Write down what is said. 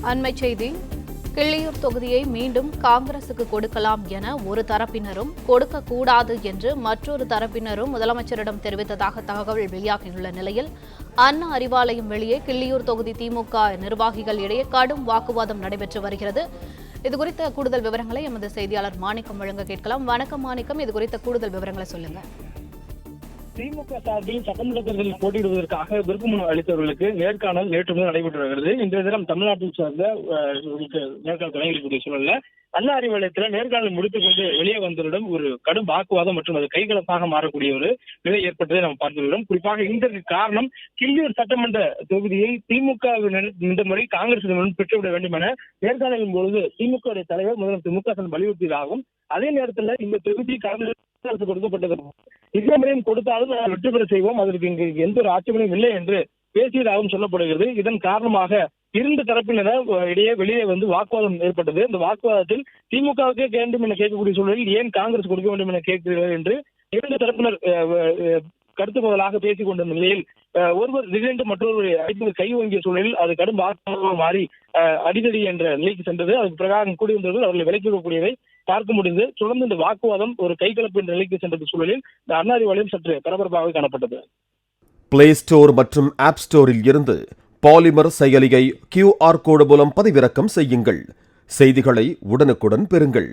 அண்மைச் செய்தி. கிள்ளியூர் தொகுதியை மீண்டும் காங்கிரசுக்கு கொடுக்கலாம் என ஒரு தரப்பினரும், கொடுக்கக்கூடாது என்று மற்றொரு தரப்பினரும் முதலமைச்சரிடம் தெரிவித்ததாக தகவல் வெளியாகியுள்ள நிலையில் அண்ணா அறிவாலயம் வெளியே கிள்ளியூர் தொகுதி திமுக நிர்வாகிகள் இடையே கடும் வாக்குவாதம் நடைபெற்று வருகிறது. இதுகுறித்த கூடுதல் விவரங்களை எமது செய்தியாளர் மாணிக்கம் வழங்க கேட்கலாம். வணக்கம் மாணிக்கம், இதுகுறித்த கூடுதல் விவரங்களை சொல்லுங்க. திமுக சார்பில் சட்டமன்ற தேர்தலில் போட்டியிடுவதற்காக விருப்பமனு அளித்தவர்களுக்கு நேர்காணல் நேற்று முதல் நடைபெற்று வருகிறது. இன்றைய தினம் தமிழ்நாட்டில் சார்ந்த நேர்காணல் தொடங்கக்கூடிய சூழல்ல அண்ணா அறிவாலயத்தில் நேர்காணல் முடித்துக் கொண்டு வெளியே வந்தவரிடம் ஒரு கடும் வாக்குவாதம் மற்றும் அது கைகலப்பாக மாறக்கூடிய ஒரு நிலை ஏற்பட்டதை நாம் பார்த்துள்ளோம். குறிப்பாக இதற்கு காரணம் கிள்ளியூர் சட்டமன்ற தொகுதியை திமுக இந்த முறை காங்கிரஸ் பெற்றுவிட வேண்டும் என நேர்காணலின் பொழுது திமுக தலைவர் முதலமைச்சர் மு.க.ஸ்டாலின் வலியுறுத்தியதாகவும், அதே நேரத்தில் இந்த தொகுதி காங்கிரஸ் கொடுக்கப்பட்டது இதே முறையும் கொடுத்தாலும் வெற்றி பெற செய்வோம், அதற்கு இங்கு எந்த ஒரு ஆட்சேபனையும் இல்லை என்று பேசியதாகவும் சொல்லப்படுகிறது. இதன் காரணமாக இரண்டு தரப்பினர் இடையே வெளியே வந்து வாக்குவாதம் ஏற்பட்டது. இந்த வாக்குவாதத்தில் திமுகவுக்கே வேண்டும் என கேட்கக்கூடிய சூழலில் ஏன் காங்கிரஸ் கொடுக்க வேண்டும் என கேட்கிறீர்கள் என்று இரண்டு தரப்பினர் கருத்து முதலாக பேசிக் கொண்டிருந்த நிலையில் ஒருவர் திடீரென்று மற்றொரு அழைப்பு கை வாங்கிய சூழலில் அது கடும் வாக்குவாதமாக மாறி அடிதடி என்ற நிலைக்கு சென்றது. அதுக்கு பிரகாரம் கூடியிருந்தவர்கள் அவர்களை விலக்கிவிடக்கூடியதை பார்க்க முடிந்தது. தொடர்ந்து இந்த வாக்குவாதம் ஒரு கைகலப்பு என்ற நிலைக்கு சென்றது சூழலில் இந்த அண்ணா அறிவாலயம் சற்று பரபரப்பாக காணப்பட்டது. பிளே ஸ்டோர் மற்றும் ஆப் ஸ்டோரில் இருந்து பாலிமர் செயலியை QR கோடு மூலம் பதிவிறக்கம் செய்யுங்கள். செய்திகளை உடனுக்குடன் பெறுங்கள்.